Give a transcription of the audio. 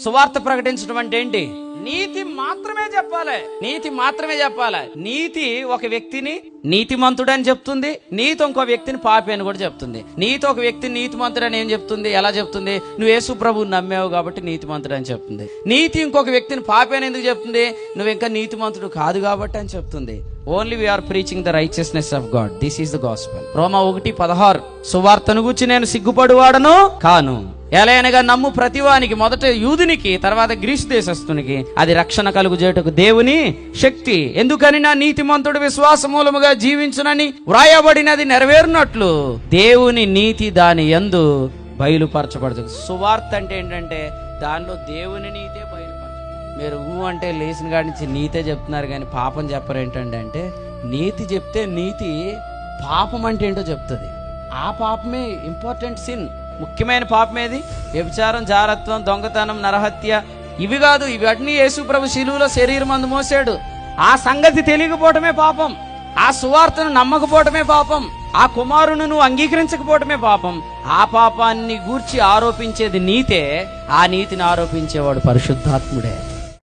సువార్త ప్రకటించడం అంటే ఏంటి? నీతి మాత్రమే చెప్పాలి, నీతి మాత్రమే చెప్పాలి. నీతి ఒక వ్యక్తిని నీతిమంతుడని చెప్తుంది, నీతి ఇంకో వ్యక్తిని పాపి అని కూడా చెప్తుంది. నీతి ఒక వ్యక్తిని నీతిమంతుడని ఏం చెప్తుంది? ఎలా చెప్తుంది? నువ్వు యేసు ప్రభువుని నమ్మావు కాబట్టి నీతిమంతుడు అని చెప్తుంది. నీతి ఇంకొక వ్యక్తిని పాపి అని ఎందుకు చెప్తుంది? నువ్వు ఇంకా నీతిమంతుడు కాదు కాబట్టి అని చెప్తుంది. Only we're preaching the righteousness of God. This is the gospel. రోమా 1:16 సువార్తను గూర్చి నేను సిగ్గుపడువాడను కాను, ఎలయనగా నమ్ము ప్రతివానికి, మొదట యూదునికి తర్వాత గ్రీసు దేశస్థునికి, అది రక్షణ కలుగుచేటకు దేవుని శక్తి. ఎందుకని నా నీతిమంతుడు విశ్వాస మూలముగా జీవించునని వ్రాయబడినది నెరవేరునట్లు దేవుని నీతి దాని యందు బయలుపరచబడుతుంది. సువార్త అంటే ఏంటంటే దానిలో దేవుని నీతే బయలుపరచబడుతుంది. మీరు అంటే లేచిన కాడి నుంచి నీతే చెప్తున్నారు కానీ పాపం చెప్పరు ఏంటంటే, అంటే నీతి చెప్తే నీతి పాపం అంటే ఏంటో చెప్తుంది. ఆ పాపమే ఇంపార్టెంట్ సిన్. ముఖ్యమైన పాపం ఏది? వ్యభిచారం, జారత్వం, దొంగతనం, నరహత్య. ఇవి కాదు, ఇవన్నీ యేసు ప్రభు శిలువలో శరీరం అందు మోసాడు. ఆ సంగతి తెలియకపోవటమే పాపం. ఆ సువార్తను నమ్మకపోవటమే పాపం. ఆ కుమారును అంగీకరించకపోవటమే పాపం. ఆ పాపాన్ని గూర్చి ఆరోపించేది నీతే. ఆ నీతిని ఆరోపించేవాడు పరిశుద్ధాత్ముడే.